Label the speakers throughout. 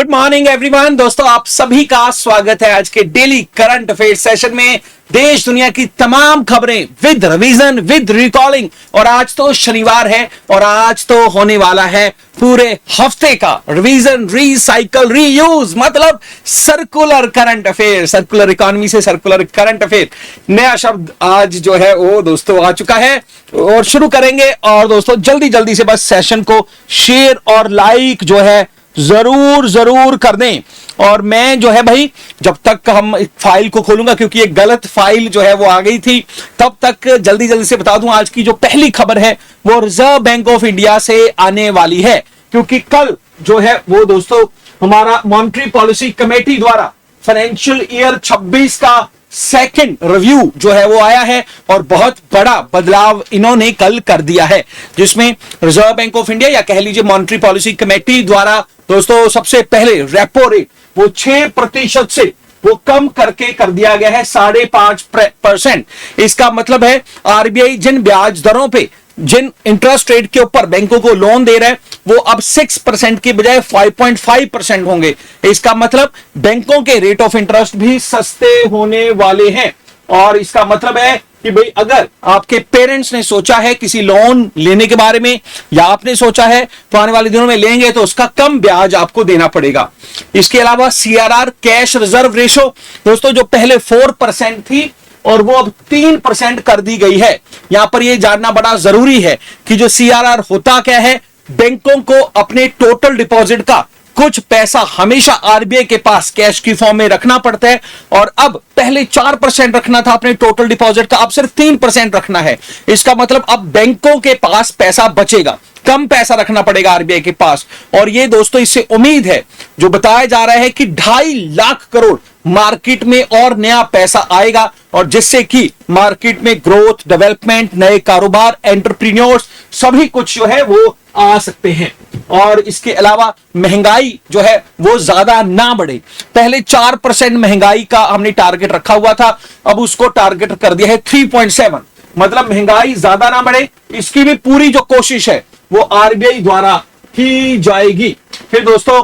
Speaker 1: Good morning everyone. दोस्तों आप सभी का स्वागत है आज के डेली करंट अफेयर सेशन में। देश दुनिया की तमाम खबरें विद रिवीजन विद रिकॉलिंग। और आज तो शनिवार है और आज तो होने वाला है पूरे हफ्ते का रिवीजन रीसाइकल रीयूज, मतलब circular current affair. Circular economy से सर्कुलर करंट अफेयर नया शब्द आज जो है वो दोस्तों आ चुका है और शुरू करेंगे। और दोस्तों जल्दी जल्दी से बस सेशन को शेयर और लाइक जो है जरूर कर दें। और मैं जो है भाई जब तक हम फाइल को खोलूंगा, क्योंकि एक गलत फाइल जो है वो आ गई थी, तब तक जल्दी जल्दी से बता दूं आज की जो पहली खबर है वो रिजर्व बैंक ऑफ इंडिया से आने वाली है। क्योंकि कल जो है वो दोस्तों हमारा मॉनेटरी पॉलिसी कमेटी द्वारा फाइनेंशियल ईयर 26 का सेकंड रिव्यू जो है वो आया है और बहुत बड़ा बदलाव इन्होंने कल कर दिया है, जिसमें रिजर्व बैंक ऑफ इंडिया या कह लीजिए मॉनेटरी पॉलिसी कमेटी द्वारा दोस्तों सबसे पहले रेपो रेट वो 6% से वो कम करके कर दिया गया है 5.5%। इसका मतलब है आरबीआई जिन ब्याज दरों पे जिन इंटरेस्ट रेट के ऊपर बैंकों को लोन दे रहा है वो अब 6% के बजाय 5.5% होंगे। इसका मतलब बैंकों के रेट ऑफ इंटरेस्ट भी सस्ते होने वाले हैं। और इसका मतलब है कि भाई अगर आपके पेरेंट्स ने सोचा है किसी लोन लेने के बारे में या आपने सोचा है तो आने वाले दिनों में लेंगे तो उसका कम ब्याज आपको देना पड़ेगा। इसके अलावा सीआरआर कैश रिजर्व रेशो दोस्तों जो पहले 4% थी और वो अब 3% कर दी गई है। यहां पर यह जानना बड़ा जरूरी है कि जो सीआरआर होता क्या है, बैंकों को अपने टोटल डिपॉजिट का कुछ पैसा हमेशा आरबीआई के पास कैश की फॉर्म में रखना पड़ता है और अब पहले 4% रखना था अपने टोटल डिपॉजिट का, अब सिर्फ 3% रखना है। इसका मतलब अब बैंकों के पास पैसा बचेगा, कम पैसा रखना पड़ेगा आरबीआई के पास। और ये दोस्तों इससे उम्मीद है जो बताया जा रहा है कि 2.5 लाख करोड़ मार्केट में और नया पैसा आएगा और जिससे कि मार्केट में ग्रोथ, डेवलपमेंट, नए कारोबार, एंटरप्रेन्योर्स सभी कुछ जो है वो आ सकते हैं। और इसके अलावा महंगाई जो है वो ज्यादा ना बढ़े। पहले 4% महंगाई का हमने टारगेट रखा हुआ था, अब उसको टारगेट कर दिया है 3.7, मतलब महंगाई ज्यादा ना बढ़े, इसकी भी पूरी जो कोशिश है वो आरबीआई द्वारा की जाएगी। फिर दोस्तों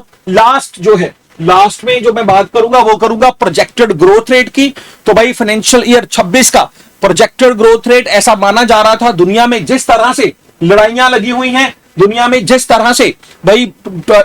Speaker 1: लास्ट में जो मैं बात करूंगा वो करूंगा प्रोजेक्टेड ग्रोथ रेट की। तो भाई फाइनेंशियल ईयर 26 का प्रोजेक्टेड ग्रोथ रेट ऐसा माना जा रहा था, दुनिया में जिस तरह से लड़ाइयां लगी हुई हैं, दुनिया में जिस तरह से भाई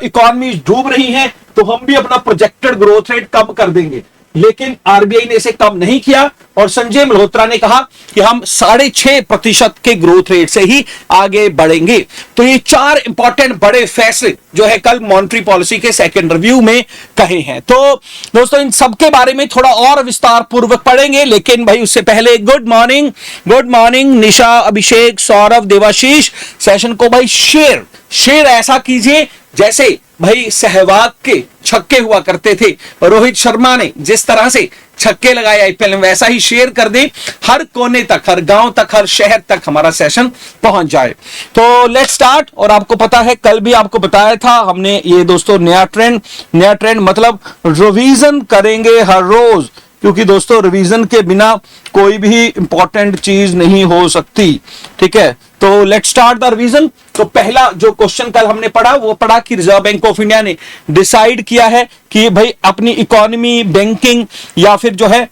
Speaker 1: इकोनॉमी डूब रही है, तो हम भी अपना प्रोजेक्टेड ग्रोथ रेट कम कर देंगे। लेकिन आरबीआई ने इसे कम नहीं किया और संजय मल्होत्रा ने कहा कि हम 6.5% के ग्रोथ रेट से ही आगे बढ़ेंगे। तो ये 4 इंपॉर्टेंट बड़े फैसले जो है कल मॉनेटरी पॉलिसी के सेकंड रिव्यू में कहे हैं। तो दोस्तों इन सब के बारे में थोड़ा और विस्तार पूर्वक पढ़ेंगे, लेकिन भाई उससे पहले गुड मॉर्निंग निशा, अभिषेक, सौरभ, देवाशीष। सेशन को भाई शेयर ऐसा कीजिए जैसे भाई सहवाग के छक्के हुआ करते थे, रोहित शर्मा ने जिस तरह से छक्के लगाए आईपीएल में, वैसा ही शेयर कर दे, हर कोने तक, हर गांव तक, हर शहर तक हमारा सेशन पहुंच जाए। तो लेट्स स्टार्ट। और आपको पता है कल भी आपको बताया था हमने ये दोस्तों नया ट्रेंड मतलब रिवीजन करेंगे हर रोज, क्योंकि दोस्तों रिवीजन के बिना कोई भी इंपॉर्टेंट चीज नहीं हो सकती। ठीक है, तो लेट्स स्टार्ट द रिवीजन। तो पहला जो क्वेश्चन कल हमने पढ़ा वो पढ़ा कि रिजर्व बैंक ऑफ इंडिया ने डिसाइड किया है कि भाई अपनी इकोनॉमी, बैंकिंग या फिर जो है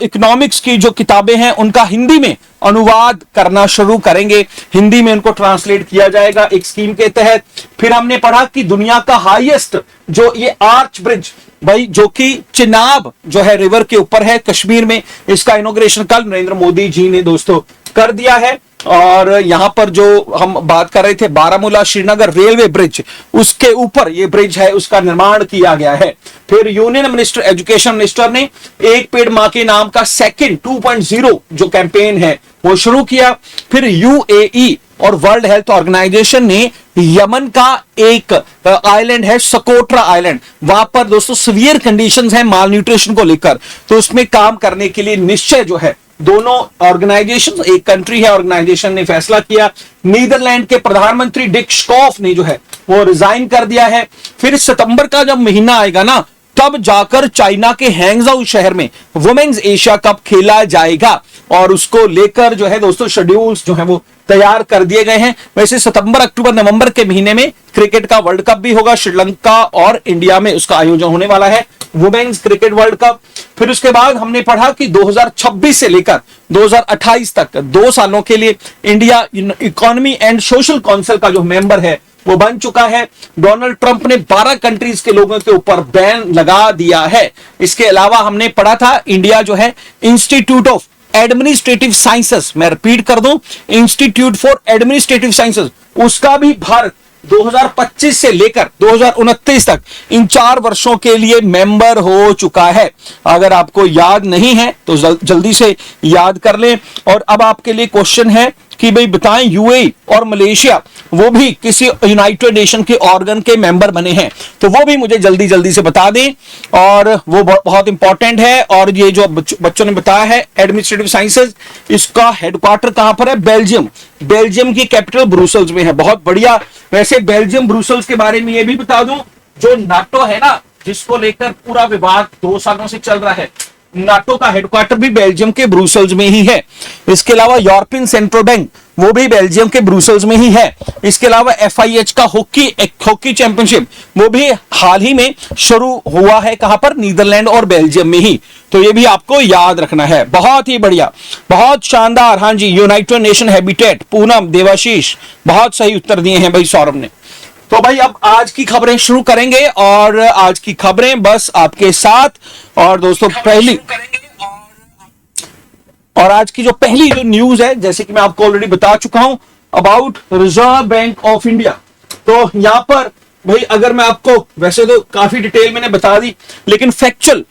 Speaker 1: इकोनॉमिक्स की जो किताबें हैं उनका हिंदी में अनुवाद करना शुरू करेंगे, हिंदी में उनको ट्रांसलेट किया जाएगा एक स्कीम के तहत। फिर हमने पढ़ा कि दुनिया का हाईएस्ट जो ये आर्च ब्रिज भाई जो कि चिनाब जो है रिवर के ऊपर है कश्मीर में, इसका इनॉग्रेशन कल नरेंद्र मोदी जी ने दोस्तों कर दिया है। और यहां पर जो हम बात कर रहे थे बारामूला श्रीनगर रेलवे ब्रिज, उसके ऊपर ये ब्रिज है, उसका निर्माण किया गया है। फिर यूनियन मिनिस्टर, एजुकेशन मिनिस्टर ने एक पेड़ मां के नाम का सेकंड 2.0 जो कैंपेन है वो शुरू किया। फिर यूएई और वर्ल्ड हेल्थ ऑर्गेनाइजेशन ने यमन का एक आइलैंड है सकोट्रा आइलैंड, वहां पर दोस्तों सीवियर कंडीशंस हैं माल न्यूट्रिशन को लेकर, तो उसमें काम करने के लिए निश्चय जो है दोनों ऑर्गेनाइजेशन, एक कंट्री है ऑर्गेनाइजेशन ने फैसला किया। नीदरलैंड के प्रधानमंत्री डिक स्कॉफ ने जो है वो रिजाइन कर दिया है। फिर सितंबर का जब महीना आएगा ना तब जाकर चाइना के हैंगझाऊ शहर में वुमेन्स एशिया कप खेला जाएगा और उसको लेकर जो है दोस्तों शेड्यूल्स जो है वो तैयार कर दिए गए हैं। वैसे सितंबर, अक्टूबर, नवंबर के महीने में क्रिकेट का वर्ल्ड कप भी होगा, श्रीलंका और इंडिया में उसका आयोजन होने वाला है, वुमेन्स क्रिकेट वर्ल्ड कप। फिर उसके बाद हमने पढ़ा कि 2026 से लेकर 2028 तक 2 सालों के लिए India economy and social council का जो मेंबर है वो बन चुका है। डोनाल्ड ट्रंप ने 12 कंट्रीज के लोगों के ऊपर बैन लगा दिया है। इसके अलावा हमने पढ़ा था इंडिया जो है इंस्टीट्यूट ऑफ एडमिनिस्ट्रेटिव साइंसेस, मैं रिपीट कर दूं, इंस्टीट्यूट फॉर एडमिनिस्ट्रेटिव साइंसेस, उसका भी भारत 2025 से लेकर 2029 तक इन 4 वर्षों के लिए मेंबर हो चुका है। अगर आपको याद नहीं है तो जल्दी से याद कर लें। और अब आपके लिए क्वेश्चन है कि भाई बताएं, यूएई और मलेशिया वो भी किसी यूनाइटेड नेशन के ऑर्गन के मेंबर बने हैं, तो वो भी मुझे जल्दी जल्दी से बता दें, और वो बहुत इंपॉर्टेंट है। और ये जो बच्चों ने बताया है एडमिनिस्ट्रेटिव साइंसेज, इसका हेडक्वार्टर कहां पर है? बेल्जियम। बेल्जियम की कैपिटल ब्रुसेल्स में है। बहुत बढ़िया। वैसे बेल्जियम ब्रुसेल्स के बारे में ये भी बता दूं, जो नाटो है ना, जिसको लेकर पूरा विवाद 2 सालों से चल रहा है, नाटो का हेडक्वार्टर भी बेल्जियम के ब्रुसेल्स में ही है। इसके अलावा यूरोपियन सेंट्रल बैंक वो भी बेल्जियम के ब्रुसेल्स में ही है। इसके अलावा FIH का हॉकी चैंपियनशिप वो भी हाल ही में शुरू हुआ है, कहां पर? नीदरलैंड और बेल्जियम में ही। तो ये भी आपको याद रखना है। बहुत ही बढ़िया, बहुत शानदार। हाँ जी, United Nation Habitat, Poonam, Devashish, बहुत सही उत्तर दिए हैं भाई सौरभ ने। तो भाई अब आज की खबरें शुरू करेंगे, और आज की खबरें बस आपके साथ। और दोस्तों आज की जो पहली जो न्यूज है, जैसे कि मैं आपको ऑलरेडी बता चुका हूं about reserve bank of India. तो यहां पर भाई अगर मैं आपको, वैसे तो काफी डिटेल मैंने बता दी, लेकिन फैक्चुअल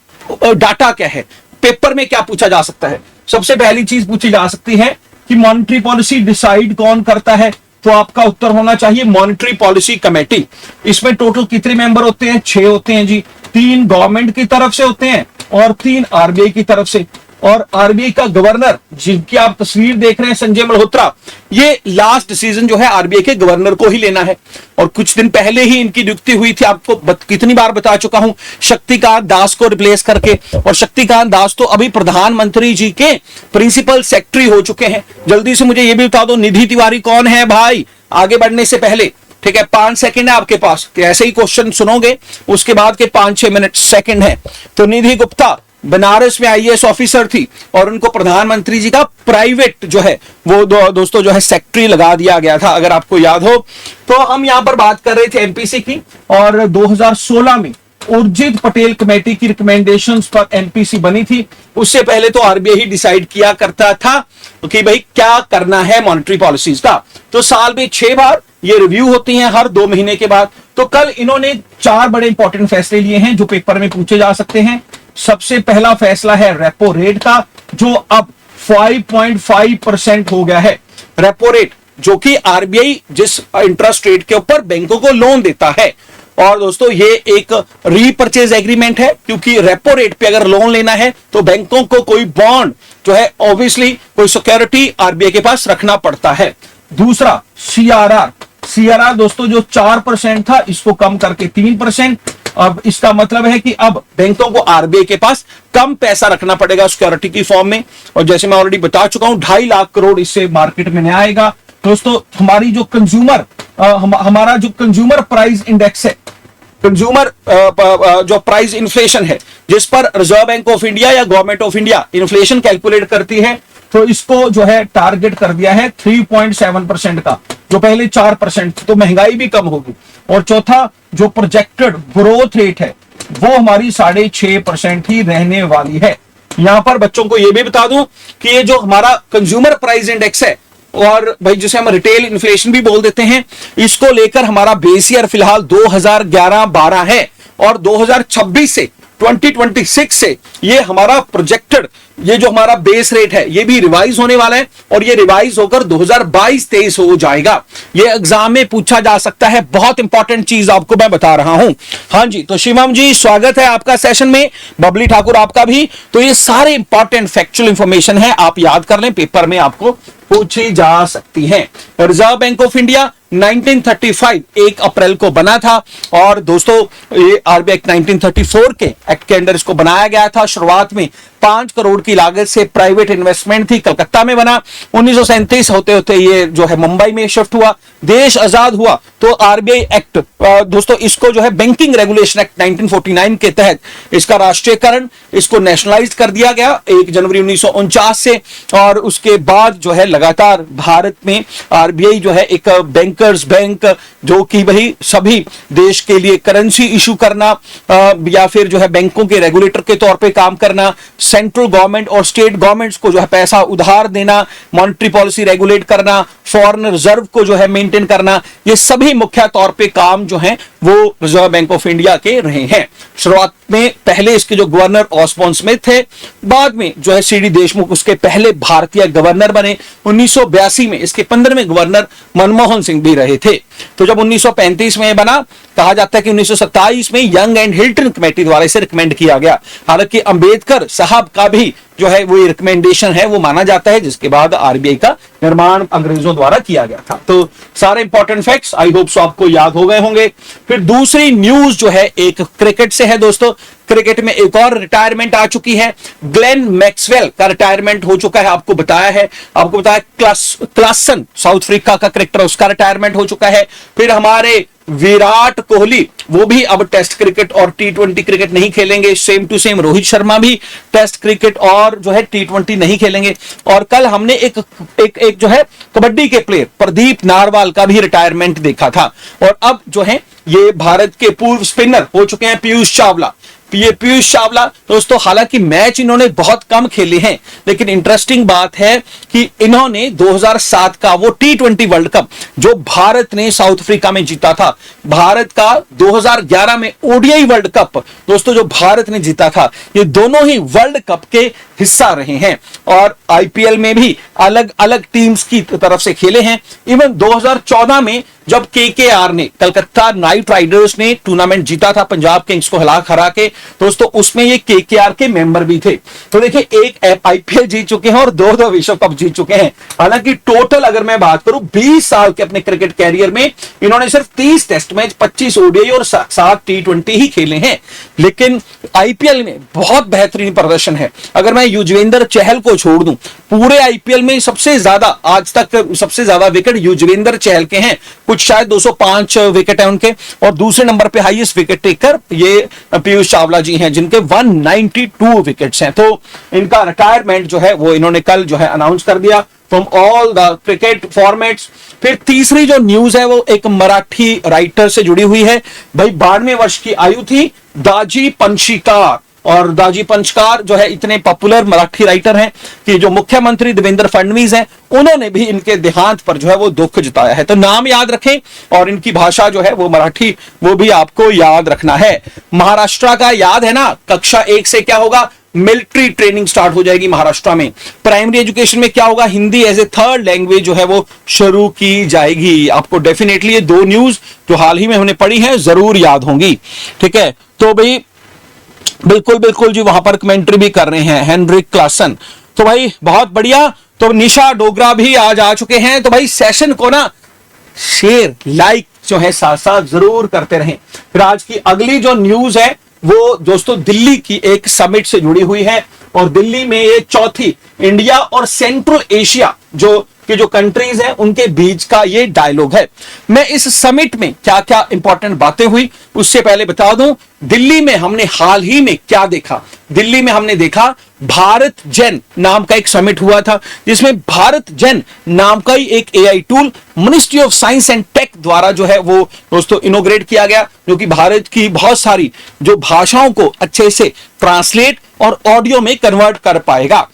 Speaker 1: डाटा क्या है, पेपर में क्या पूछा जा सकता है? सबसे पहली चीज पूछी जा सकती है कि मॉनेटरी पॉलिसी डिसाइड कौन करता है, तो आपका उत्तर होना चाहिए मॉनेटरी पॉलिसी कमेटी। इसमें टोटल कितने मेंबर होते हैं? 6 होते हैं जी। 3 गवर्नमेंट की तरफ से होते हैं और 3 RBI की तरफ से। और RBI का गवर्नर, जिनकी आप तस्वीर देख रहे हैं, संजय मल्होत्रा, ये लास्ट डिसीजन जो है RBI के गवर्नर को ही लेना है। और कुछ दिन पहले ही इनकी नियुक्ति हुई थी, आपको कितनी बार बता चुका हूं, शक्तिकांत दास को रिप्लेस करके। और शक्तिकांत दास तो अभी प्रधानमंत्री जी के प्रिंसिपल सेक्रेटरी हो चुके हैं। जल्दी से मुझे ये भी बता दो, निधि तिवारी कौन है भाई, आगे बढ़ने से पहले? ठीक है, 5 सेकंड है आपके पास, कि ऐसे ही क्वेश्चन सुनोगे, उसके बाद के 5-6 मिनट सेकंड है। तो निधि गुप्ता बनारस में IAS ऑफिसर थी, और उनको प्रधानमंत्री जी का प्राइवेट जो है वो दोस्तों जो है सेक्रेटरी लगा दिया गया था, अगर आपको याद हो। तो हम यहां पर बात कर रहे थे MPC की, और 2016 में उर्जित पटेल कमेटी की रिकमेंडेशंस पर MPC बनी थी। उससे पहले तो RBI ही डिसाइड किया करता था कि भाई क्या करना है मॉनेटरी पॉलिसीज का। तो साल में 6 बार ये रिव्यू होती हैं, हर 2 महीने के बाद। तो कल इन्होंने 4 बड़े इंपॉर्टेंट फैसले लिए हैं जो पेपर में पूछे जा सकते हैं। सबसे पहला फैसला है रेपो रेट का, जो अब 5.5% हो गया है। रेपो रेट जो कि RBI जिस इंटरेस्ट रेट के ऊपर बैंकों को लोन देता है। और दोस्तों ये एक रीपर्चेज एग्रीमेंट है, क्योंकि रेपो रेट पे अगर लोन लेना है तो बैंकों को कोई बॉन्ड जो है, ऑब्वियसली कोई सिक्योरिटी RBI के पास रखना पड़ता है। दूसरा CRR दोस्तों जो 4% था, इसको कम करके 3%। अब इसका मतलब है कि अब बैंकों को RBI के पास कम पैसा रखना पड़ेगा सिक्योरिटी की फॉर्म में। और जैसे मैं ऑलरेडी बता चुका हूं, 2.5 लाख करोड़ इससे मार्केट में नया आएगा। दोस्तों हमारी जो हमारा जो कंज्यूमर प्राइस इंडेक्स है, कंज्यूमर जो प्राइस इन्फ्लेशन है, जिस पर रिजर्व बैंक ऑफ इंडिया या government of India inflation calculate करती है, तो इसको जो है टारगेट कर दिया है 3.7% का, जो पहले 4%, तो महंगाई भी कम होगी। और चौथा जो प्रोजेक्टेड ग्रोथ रेट है वो हमारी 6.5% ही रहने वाली है। यहां पर बच्चों को यह भी बता दूं कि ये जो हमारा कंज्यूमर प्राइस इंडेक्स है, और भाई जिसे हम रिटेल इन्फ्लेशन भी बोल देते हैं, इसको लेकर हमारा बेस ईयर फिलहाल 2011-12 है। और 2026 से 2026 से ये हमारा प्रोजेक्टेड, ये जो हमारा बेस रेट है, ये भी रिवाइज होने वाला है, और ये रिवाइज होकर 2022-23 हो जाएगा। ये एग्जाम में पूछा जा सकता है, बहुत इंपॉर्टेंट चीज आपको मैं बता रहा हूं। हाँ जी, तो शिवम जी स्वागत है आपका सेशन में, बबली ठाकुर आपका भी। तो ये सारे इंपॉर्टेंट फैक्चुअल इंफॉर्मेशन है, आप याद कर लें, पेपर में आपको पूछी जा सकती है। रिजर्व बैंक ऑफ इंडिया 1935 1 अप्रैल को बना था। और दोस्तों ये आरबीआई एक्ट 1934 के एक्ट के अंदर इसको बनाया गया था। शुरुआत में 5 करोड़ की लागत से प्राइवेट इन्वेस्टमेंट थी, कलकत्ता में बना। 1937 होते होते ये जो है मुंबई में शिफ्ट हुआ। देश आजाद हुआ तो आरबीआई एक्ट दोस्तों इसको जो है बैंकिंग रेगुलेशन एक्ट 1949 के तहत इसका राष्ट्रीयकरण, इसको नेशनलाइज कर दिया गया 1 जनवरी 1949 से। और उसके बाद जो है लगातार भारत में आरबीआई जो है एक बैंकर्स बैंक, जो कि भाई सभी देश के लिए करेंसी इशू करना या फिर जो है बैंकों के रेगुलेटर के तौर पे काम करना, सेंट्रल गवर्नमेंट और स्टेट गवर्नमेंट्स को जो है पैसा उधार देना, मॉनेटरी पॉलिसी रेगुलेट करना, फॉरेन रिजर्व को जो है मेंटेन करना, ये सभी मुख्य तौर पे काम जो है वो रिजर्व बैंक ऑफ इंडिया के रहे हैं। शुरुआत में पहले इसके जो गवर्नर ऑसबॉर्न स्मिथ थे, बाद में जो है सीडी देशमुख उसके पहले भारतीय गवर्नर बने। 1982 में इसके 15वें गवर्नर मनमोहन सिंह भी रहे थे। तो जब 1935 में बना, कहा जाता है कि 1927 में यंग एंड हिल्टन कमेटी द्वारा इसे रिकमेंड किया गया। हालांकि अंबेडकर साहब का भी जो है वो रिकमेंडेशन है वो माना जाता है, जिसके बाद आरबीआई का निर्माण अंग्रेजों द्वारा किया गया था। तो सारे important facts I hope so आपको याद हो गए होंगे। फिर दूसरी न्यूज जो है एक क्रिकेट से है दोस्तों। क्रिकेट में एक और रिटायरमेंट आ चुकी है। ग्लेन मैक्सवेल का रिटायरमेंट हो चुका है, आपको बताया। क्लासन साउथ अफ्रीका का क्रिकेटर, उसका रिटायरमेंट हो चुका है। फिर हमारे विराट कोहली वो भी अब टेस्ट क्रिकेट और टी20 क्रिकेट नहीं खेलेंगे। Same to same Rohit Sharma भी टेस्ट क्रिकेट और जो है टी20 नहीं खेलेंगे। और कल हमने एक जो है कबड्डी के प्लेयर प्रदीप नारवाल का भी रिटायरमेंट देखा था। और अब जो है ये भारत के पूर्व स्पिनर हो चुके हैं पीयूष चावला। ये पीयूष चावला दोस्तों हालांकि मैच इन्होंने बहुत कम खेले हैं, लेकिन इंटरेस्टिंग बात है कि इन्होंने 2007 का वो टी20 वर्ल्ड कप जो भारत ने साउथ अफ्रीका में जीता था, भारत का 2011 में ओडीआई वर्ल्ड कप दोस्तों जो भारत ने जीता था, ये दोनों ही वर्ल्ड कप के हिस्सा रहे हैं। और आईपीएल में भी अलग अलग टीम्स की तरफ से खेले हैं। इवन 2014 में जब केकेआर ने, कलकत्ता नाइट राइडर्स ने टूर्नामेंट जीता था पंजाब किंग्स को हरा के दोस्तों, उसमें ये केकेआर के मेंबर भी थे। तो देखिए एक आईपीएल जीत चुके हैं और 2 विश्व कप जीत चुके हैं। हालांकि टोटल अगर मैं बात करूं 20 साल के अपने क्रिकेट कैरियर में इन्होंने सिर्फ 30 टेस्ट मैच, 25 ओडीआई और 7 टी20 ही खेले हैं। लेकिन आईपीएल में बहुत बेहतरीन प्रदर्शन है। अगर मैं युजवेंद्र चहल को छोड़ दूं, पूरे आईपीएल में सबसे ज्यादा आज तक सबसे ज्यादा विकेट युजवेंद्र चहल के हैं, कुछ शायद 205 विकेट है उनके। और दूसरे नंबर पे हाईएस्ट विकेट टेकर ये पीयूष चावला जी हैं, जिनके 192 विकेट्स हैं। तो इनका रिटायरमेंट जो है वो इन्होंने कल जो है अनाउंस कर दिया from all the cricket formats. फिर तीसरी जो न्यूज है वो एक मराठी राइटर से जुड़ी हुई है। भाई 92 वर्ष की आयु थी दाजी पन्शीकार। और दाजी पंचकार जो है इतने पॉपुलर मराठी राइटर हैं कि जो मुख्यमंत्री देवेंद्र फडणवीस हैं उन्होंने भी इनके देहांत पर जो है वो दुख जताया है। तो नाम याद रखें और इनकी भाषा जो है वो मराठी, वो भी आपको याद रखना है। महाराष्ट्र का याद है ना, कक्षा 1 से क्या होगा, मिलिट्री ट्रेनिंग स्टार्ट हो जाएगी महाराष्ट्र में। प्राइमरी एजुकेशन में क्या होगा, Hindi as a third language जो है वो शुरू की जाएगी। आपको डेफिनेटली ये 2 न्यूज जो हाल ही में हमने पढ़ी है जरूर याद होंगी। ठीक है, तो भाई बिल्कुल जी वहां पर कमेंट्री भी कर रहे हैं हेनरिक क्लासन। तो भाई बहुत बढ़िया। तो निशा डोगरा भी आज आ चुके हैं। तो भाई सेशन को ना शेयर लाइक जो है साथ साथ जरूर करते रहें। फिर आज की अगली जो न्यूज है वो दोस्तों दिल्ली की एक समिट से जुड़ी हुई है। और दिल्ली में ये चौथी इंडिया और सेंट्रल एशिया जो कंट्रीज हैं उनके बीच का ये डायलॉग है। मैं इस समिट में क्या क्या इंपॉर्टेंट बातें हुई उससे पहले बता दूं, दिल्ली में हमने हाल ही में क्या देखा। दिल्ली में हमने देखा भारत जेन नाम का एक समिट हुआ था, जिसमें भारत जेन नाम का ही एक AI tool ministry of science and tech द्वारा जो है वो दोस्तों इनोग्रेट किया गया, जो कि भारत की बहुत सारी जो भाषाओं को अच्छे से ट्रांसलेट और ऑडियो में कन्वर्ट कर पाएगा।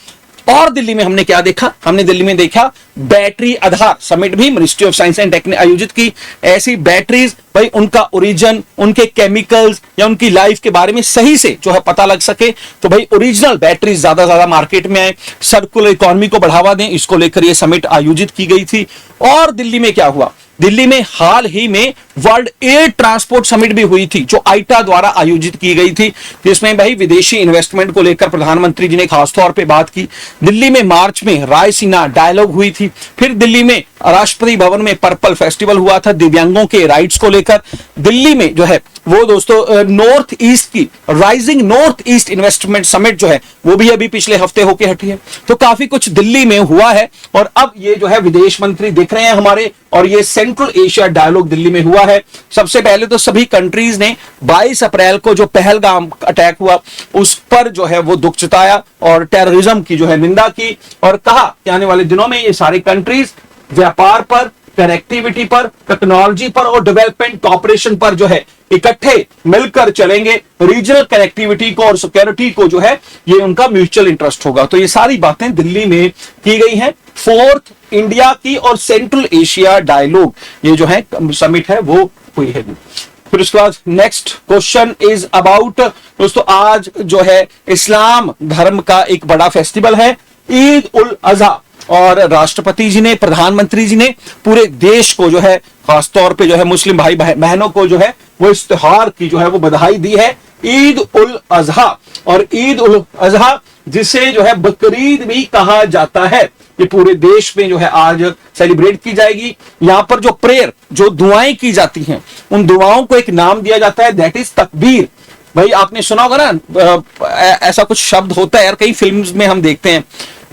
Speaker 1: और दिल्ली में हमने क्या देखा, हमने दिल्ली में देखा बैटरी आधार समिट भी ministry of science and tech ने आयोजित की। ऐसी बैटरीज भाई उनका ओरिजिन, उनके केमिकल्स या उनकी लाइफ के बारे में सही से जो है पता लग सके, तो भाई ओरिजिनल बैटरीज ज्यादा मार्केट में आए, सर्कुलर इकोनॉमी को बढ़ावा दें, इसको लेकर यह समिट आयोजित की गई थी। और दिल्ली में क्या हुआ, दिल्ली में हाल ही में वर्ल्ड एयर ट्रांसपोर्ट समिट भी हुई थी, जो आईटा द्वारा आयोजित की गई थी, जिसमें भाई विदेशी इन्वेस्टमेंट को लेकर प्रधानमंत्री जी ने खासतौर पे बात की। दिल्ली में मार्च में रायसीना डायलॉग हुई थी। फिर दिल्ली में राष्ट्रपति भवन में पर्पल फेस्टिवल हुआ था दिव्यांगों के राइट्स को लेकर। दिल्ली में जो है वो दोस्तों नॉर्थ ईस्ट की rising north east investment summit जो है वो भी अभी पिछले हफ्ते होके हटी है। तो काफी कुछ दिल्ली में हुआ है। और अब ये जो है विदेश मंत्री दिख रहे हैं हमारे, और ये सेंट्रल एशिया डायलॉग दिल्ली में हुआ है। सबसे पहले तो सभी कंट्रीज ने 22 अप्रैल को जो पहलगाम अटैक हुआ उस पर जो है वो दुख जताया और टेररिज्म की जो है निंदा की, और कहा कि आने वाले दिनों में ये सारी कंट्रीज व्यापार पर, कनेक्टिविटी पर, टेक्नोलॉजी पर और डेवलपमेंट कॉपरेशन पर जो है इकट्ठे मिलकर चलेंगे। रीजनल कनेक्टिविटी को और सिक्योरिटी को जो है ये उनका म्यूचुअल इंटरेस्ट होगा। तो ये सारी बातें दिल्ली में की गई हैं। फोर्थ इंडिया की और सेंट्रल एशिया डायलॉग ये जो है समिट है वो हुई है। फिर उसके बाद नेक्स्ट क्वेश्चन इज अबाउट दोस्तों, आज जो है इस्लाम धर्म का एक बड़ा फेस्टिवल है ईद उल अजहा, और राष्ट्रपति जी ने, प्रधानमंत्री जी ने पूरे देश को जो है खासतौर पे जो है मुस्लिम भाई बहनों को जो है वो इस त्योहार की जो है वो बधाई दी है, ईद उल अजहा। और ईद उल अजहा जिसे जो है बकरीद भी कहा जाता है, ये पूरे देश में जो है आज सेलिब्रेट की जाएगी। यहाँ पर जो प्रेयर, जो दुआएं की जाती हैं, उन दुआओं को एक नाम दिया जाता है, दैट इज तकबीर। भाई आपने सुना होगा ना, ऐसा कुछ शब्द होता है यार, कई फिल्म्स में हम देखते हैं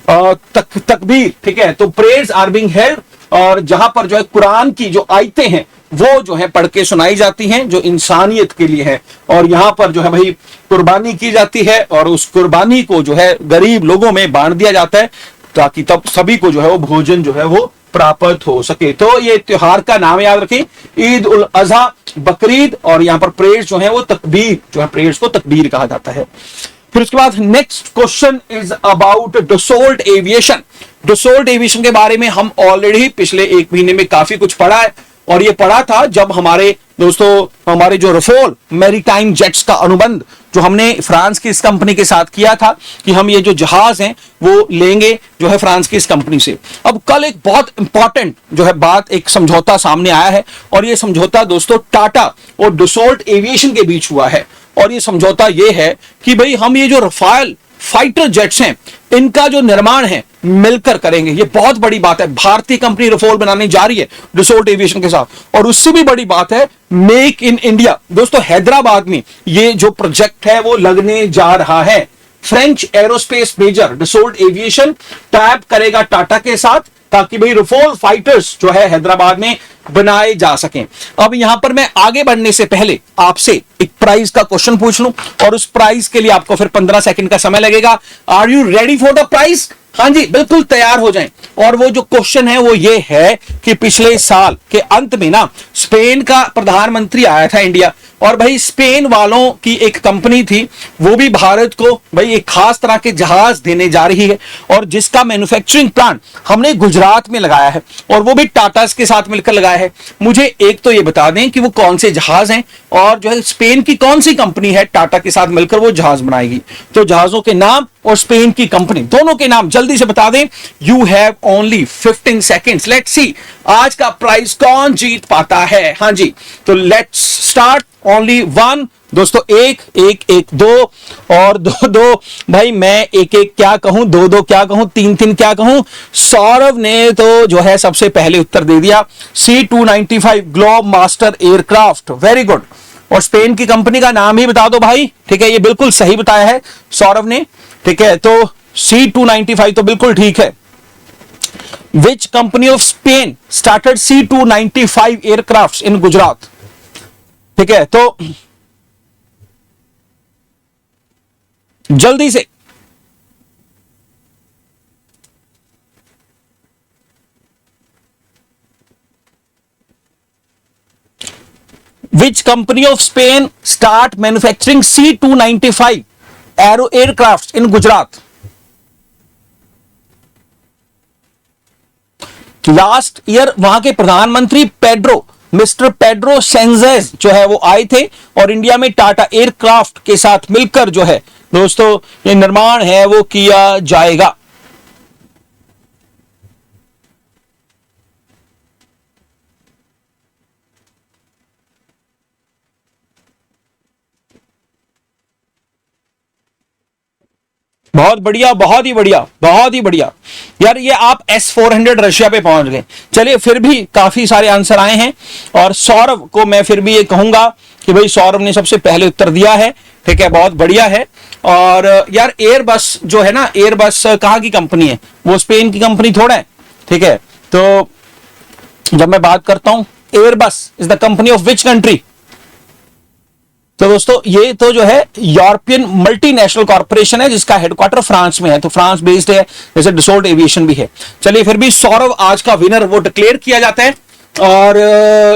Speaker 1: तकबीर, ठीक है। तो प्रेयर्स आर बीइंग हेल्ड, और जहां पर जो है कुरान की जो आयतें हैं वो जो है पढ़ के सुनाई जाती हैं, जो इंसानियत के लिए है। और यहां पर जो है भाई कुर्बानी की जाती है, और उस कुर्बानी को जो है गरीब लोगों में बांट दिया जाता है, ताकि तब सभी को जो है वो भोजन जो है वो प्राप्त हो सके। तो ये त्योहार का नाम याद रखें, ईद उल अजहा, बकरीद। और यहाँ पर प्रेयर्स जो है वो तकबीर, जो है प्रेयर्स को तकबीर कहा जाता है। फिर उसके बाद next question is about Dassault aviation. Dassault aviation के बारे में हम ऑलरेडी पिछले एक महीने में काफी कुछ पढ़ा है, और ये पढ़ा था जब हमारे दोस्तों हमारे जो रफोल मैरीटाइम जेट्स का अनुबंध जो हमने फ्रांस की इस कंपनी के साथ किया था कि हम ये जो जहाज हैं वो लेंगे जो है फ्रांस की इस कंपनी से। अब कल एक बहुत इंपॉर्टेंट जो है बात, एक समझौता सामने आया है, और ये समझौता दोस्तों टाटा और डसोल्ट एविएशन के बीच हुआ है। और ये समझौता ये है कि भाई हम ये जो रफाल फाइटर जेट्स हैं इनका जो निर्माण है मिलकर करेंगे। ये बहुत बड़ी बात है, भारतीय कंपनी रफाल बनाने जा रही है डसोल्ट एविएशन के साथ, और उससे भी बड़ी बात है मेक इन इंडिया। दोस्तों हैदराबाद में ये जो प्रोजेक्ट है वो लगने जा रहा है। French aerospace major Dassault aviation tap करेगा टाटा के साथ, ताकि भाई रफाल फाइटर्स जो है हैदराबाद में बनाए जा सकें। अब यहां पर मैं आगे बढ़ने से पहले आपसे एक प्राइज का क्वेश्चन पूछ लूं, और उस प्राइज के लिए आपको फिर 15 सेकंड का समय लगेगा। Are you ready for the prize? हाँ जी, बिल्कुल तैयार हो जाएं। और वो जो क्वेश्चन है वो ये है कि पिछले साल के अंत में ना स्पेन का प्रधानमंत्री आया था इंडिया, और भाई स्पेन वालों की एक कंपनी थी, वो भी भारत को भाई एक खास तरह के जहाज देने जा रही है, और जिसका मैन्युफैक्चरिंग प्लांट हमने गुजरात में लगाया है, और वो भी टाटा के साथ मिलकर लगाया है। मुझे एक तो ये बता दें कि वो कौन से जहाज हैं, और जो है स्पेन की कौन सी कंपनी है टाटा के साथ मिलकर वो जहाज बनाएगी। तो जहाजों के नाम और स्पेन की कंपनी दोनों के नाम जल्दी से बता दें। You have only 15 seconds. Let's see आज का प्राइज कौन जीत पाता है। हाँ जी, तो लेट्स स्टार्ट। ओनली वन दोस्तों, एक एक एक दो और दो दो, भाई मैं एक एक क्या कहूं, दो दो क्या कहूं, तीन तीन क्या कहूं। सौरभ ने तो जो है सबसे पहले उत्तर दे दिया, C295 globe master aircraft, very good. और स्पेन की कंपनी का नाम ही बता दो भाई, ठीक है, ये बिल्कुल सही बताया है सौरभ ने, ठीक है। तो C295 तो बिल्कुल ठीक है। Which company of Spain started C295 aircraft in Gujarat, ठीक है। तो जल्दी से which company of Spain start manufacturing C295 aero aircraft in Gujarat. Last year वहां के प्रधानमंत्री मिस्टर पेड्रो सेंजेज जो है वो आए थे, और इंडिया में टाटा एयरक्राफ्ट के साथ मिलकर जो है दोस्तों ये निर्माण है वो किया जाएगा। बहुत बढ़िया, बहुत ही बढ़िया, बहुत ही बढ़िया यार। ये आप S-400 रशिया पे पहुंच गए। चलिए, फिर भी काफी सारे आंसर आए हैं और सौरभ को मैं फिर भी ये कहूंगा कि भाई सौरभ ने सबसे पहले उत्तर दिया है, ठीक है, बहुत बढ़िया है। और यार एयरबस जो है ना, एयरबस कहाँ की कंपनी है? वो स्पेन की कंपनी थोड़ा है, ठीक है। तो जब मैं बात करता हूं Airbus is the company of which country, तो दोस्तों ये तो जो है यूरोपियन मल्टीनेशनल कॉर्पोरेशन है जिसका हेडक्वार्टर फ्रांस में है, तो फ्रांस बेस्ड है, जैसे डसोल्ट एविएशन भी है। चलिए, फिर भी सौरभ आज का विनर वो डिक्लेयर किया जाता है और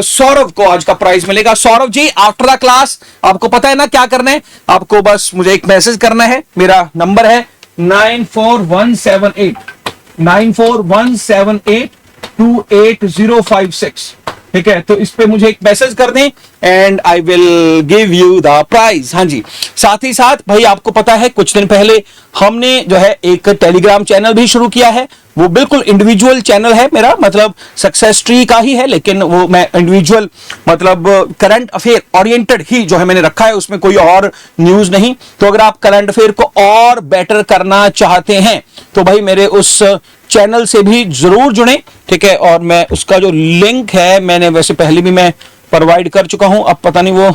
Speaker 1: सौरभ को आज का प्राइज मिलेगा। Saurabh ji, after the class आपको पता है ना क्या करना है, आपको बस मुझे एक मैसेज करना है। मेरा नंबर है 9417828056, ठीक है। तो इस पे मुझे एक मैसेज कर दें and I will give you the prize. हाँ जी, साथ ही साथ भाई आपको पता है कुछ दिन पहले हमने जो है एक टेलीग्राम चैनल भी शुरू किया है। वो बिल्कुल इंडिविजुअल चैनल है मेरा, मतलब सक्सेस ट्री का ही है, लेकिन वो मैं इंडिविजुअल मतलब करंट अफेयर ओरिएंटेड ही जो है मैंने रखा है, उसमें कोई और न्यूज नहीं। तो अगर आप करंट अफेयर को और बेटर करना चाहते हैं तो भाई मेरे उस चैनल से भी जरूर जुड़े, ठीक है। और मैं उसका जो लिंक है मैंने वैसे पहले भी मैं प्रोवाइड कर चुका हूं, अब पता नहीं वो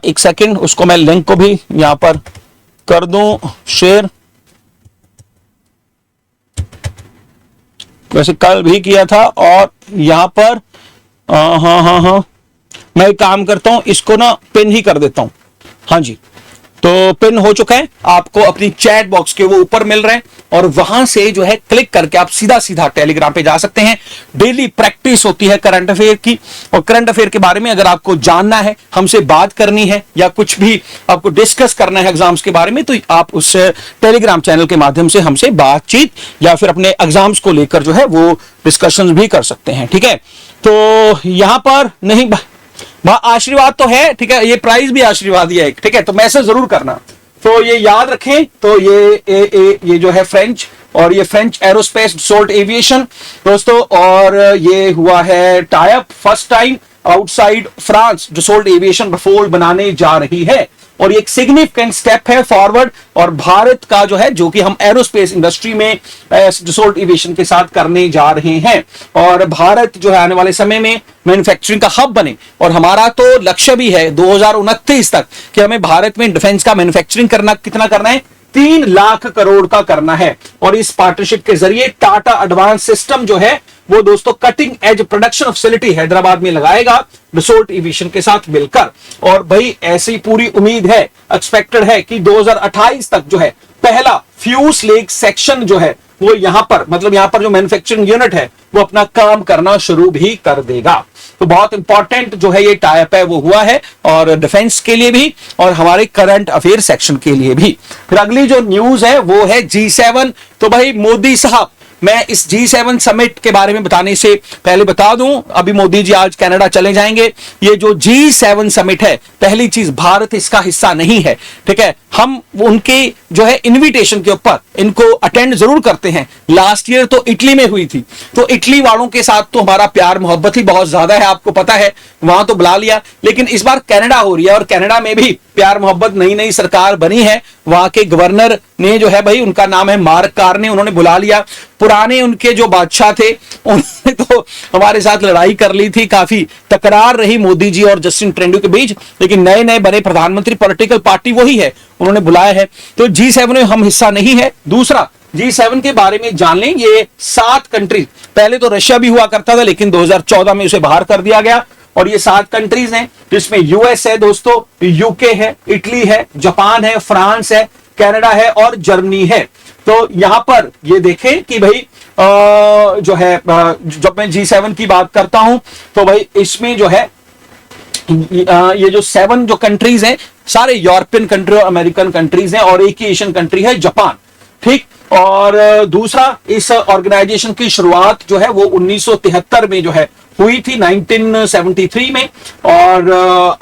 Speaker 1: एक सेकंड, उसको मैं लिंक को भी यहां पर कर दूं शेयर। वैसे कल भी किया था और यहां पर हाँ, मैं एक काम करता हूं, इसको ना पिन ही कर देता हूं। हाँ जी, तो पिन हो चुका है, आपको अपनी चैट बॉक्स के वो ऊपर मिल रहे हैं और वहां से जो है क्लिक करके आप सीधा सीधा टेलीग्राम पे जा सकते हैं। डेली प्रैक्टिस होती है करंट अफेयर की, और करंट अफेयर के बारे में अगर आपको जानना है, हमसे बात करनी है या कुछ भी आपको डिस्कस करना है एग्जाम्स के बारे में, तो आप उस टेलीग्राम चैनल के माध्यम से हमसे बातचीत या फिर अपने एग्जाम्स को लेकर जो है वो डिस्कशन भी कर सकते हैं, ठीक है। तो यहां पर नहीं आशीर्वाद तो है, ठीक है, ये प्राइज भी आशीर्वाद ही है, ठीक है। तो मैसेज जरूर करना, तो ये याद रखें। तो ये जो है फ्रेंच, और ये फ्रेंच एरोस्पेस डसोल्ट एविएशन दोस्तों, और ये हुआ है tie up first time outside France, Dassault Aviation Rafale बनाने जा रही है और ये एक सिग्निफिकेंट स्टेप है फॉरवर्ड। और भारत का जो है, जो कि हम एरोस्पेस इंडस्ट्री में डसोल्ट एविएशन के साथ करने जा रहे हैं, और भारत जो है आने वाले समय में मैन्युफैक्चरिंग का हब बने। और हमारा तो लक्ष्य भी है 2029 तक कि हमें भारत में डिफेंस का मैन्युफैक्चरिंग करना, कितना करना है, 3 लाख करोड़ का करना है। और इस पार्टनरशिप के जरिए टाटा एडवांस सिस्टम जो है वो दोस्तों cutting edge production facility Hyderabad में लगाएगा डसोल्ट एविएशन के साथ मिलकर। और भाई ऐसी पूरी उम्मीद है, एक्सपेक्टेड है कि 2028 तक जो है पहला फ्यूजलेज सेक्शन जो है वो यहां पर, मतलब यहां पर जो मैन्युफैक्चरिंग यूनिट है वो अपना काम करना शुरू भी कर देगा। तो बहुत इंपॉर्टेंट जो है ये टाई अप है वो हुआ है, और डिफेंस के लिए भी और हमारे करंट अफेयर सेक्शन के लिए भी। फिर अगली जो न्यूज है वो है G7। तो भाई मोदी साहब, मैं इस G7 समिट के बारे में बताने से पहले बता दूं, अभी मोदी जी आज कनाडा चले जाएंगे। ये जो G7 समिट है, पहली चीज भारत इसका हिस्सा नहीं है, ठीक है। हम उनके जो है इनविटेशन के ऊपर इनको अटेंड जरूर करते हैं। लास्ट ईयर तो इटली में हुई थी, तो इटली वालों के साथ तो हमारा प्यार मोहब्बत ही बहुत ज्यादा है, आपको पता है, वहां तो बुला लिया। लेकिन इस बार कनाडा हो रही है और कनाडा में भी प्यार मोहब्बत, नई नई सरकार बनी है, वहां के गवर्नर ने जो है भाई, उनका नाम है मार्क कार्ने, उन्होंने बुला लिया। पुराने उनके जो बादशाह थे उन्होंने तो हमारे साथ लड़ाई कर ली थी, काफी तकरार रही मोदी जी और जस्टिन ट्रूडो के बीच, लेकिन नए नए बने प्रधानमंत्री, पॉलिटिकल पार्टी वही है, उन्होंने बुलाया है। तो G7 में हम हिस्सा नहीं है। दूसरा, G7 के बारे में जान लें, ये 7 कंट्रीज, पहले तो रशिया भी हुआ करता था लेकिन 2014 में उसे बाहर कर दिया गया, और ये 7 कंट्रीज हैं जिसमें यूएस है दोस्तों, यूके है, इटली है, जापान है, फ्रांस है, कनाडा है और जर्मनी है। तो यहां पर ये देखें कि भाई जो है, जब मैं G7 की बात करता हूं तो भाई इसमें जो है ये जो 7 जो कंट्रीज हैं, सारे यूरोपियन कंट्री और अमेरिकन कंट्रीज हैं, और एक ही एशियन कंट्री है जापान, ठीक। और दूसरा, इस ऑर्गेनाइजेशन की शुरुआत जो है वो 1973 में जो है हुई थी, 1973 में। और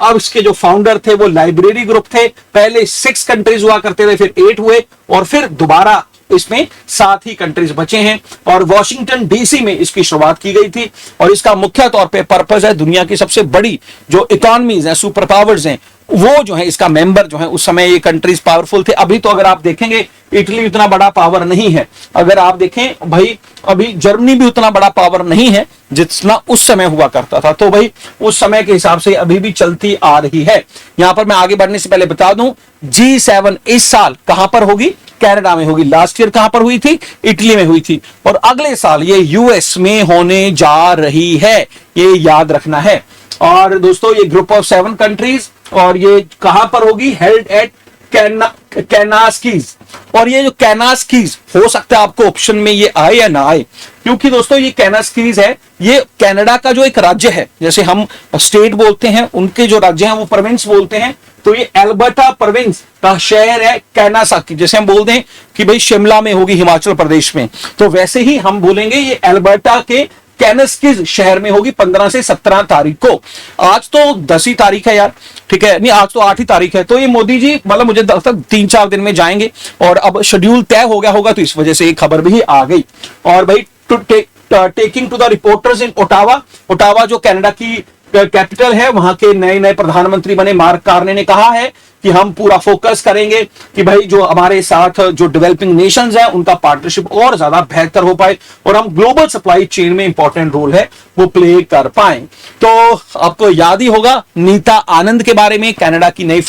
Speaker 1: अब इसके जो फाउंडर थे वो लाइब्रेरी ग्रुप थे। पहले 6 कंट्रीज हुआ करते थे, फिर 8 हुए, और फिर दोबारा इसमें 7 ही कंट्रीज बचे हैं। और वॉशिंगटन डीसी में इसकी शुरुआत की गई थी, और इसका मुख्य तौर पे पर्पस है दुनिया की सबसे बड़ी जो इकोनॉमीज हैं, सुपर पावर्स हैं, वो जो है इसका मेंबर जो है, उस समय ये कंट्रीज पावरफुल थे। अभी तो अगर आप देखेंगे इटली उतना बड़ा पावर नहीं है, अगर आप देखें भाई अभी जर्मनी भी उतना बड़ा पावर नहीं है जितना उस समय हुआ करता था। तो भाई उस समय के हिसाब से अभी भी चलती आ रही है। यहां पर मैं आगे बढ़ने से पहले बता दूं, G7 इस साल कहां पर होगी? कनाडा में होगी। लास्ट ईयर कहां पर हुई थी? इटली में हुई थी। और अगले साल ये यूएस में होने जा रही है, ये याद रखना है। और दोस्तों ये ग्रुप ऑफ 7 कंट्रीज, और ये कहां पर होगी? Held at Kananaskis. और ये जो कैनास्कीज, हो सकता है आपको ऑप्शन में ये आए या ना आए, क्योंकि दोस्तों ये कैनास्कीज है, ये कनाडा का जो एक राज्य है, जैसे हम स्टेट बोलते हैं, उनके जो राज्य हैं वो प्रोविंस बोलते हैं। तो ये एल्बर्टा प्रोविंस का शहर है कैनासाकी। जैसे हम बोलते हैं कि भाई शिमला में होगी हिमाचल प्रदेश में, तो वैसे ही हम बोलेंगे ये एल्बर्टा के कैनास्कीज शहर में होगी 15 से 17 तारीख को। आज तो 10 ही तारीख है यार, ठीक है, नहीं आज तो 8 ही तारीख है। तो ये मोदी जी मतलब मुझे लगता है 3-4 दिन में जाएंगे, और अब शेड्यूल तय हो गया होगा, तो इस वजह से एक खबर भी आ गई। और भाई taking to the reporters in Ottawa, Ottawa जो कनाडा की कैपिटल है, वहां के नए नए प्रधानमंत्री बने मार्क कार्ने ने कहा है कि हम पूरा फोकस करेंगे कि भाई जो हमारे साथ जो डेवलपिंग नेशंस हैं उनका पार्टनरशिप और ज्यादा बेहतर हो पाए, और हम ग्लोबल सप्लाई चेन में इंपॉर्टेंट रोल है वो प्ले कर पाए। तो आपको याद ही होगा नीता आनंद के बारे में, कनाडा की नई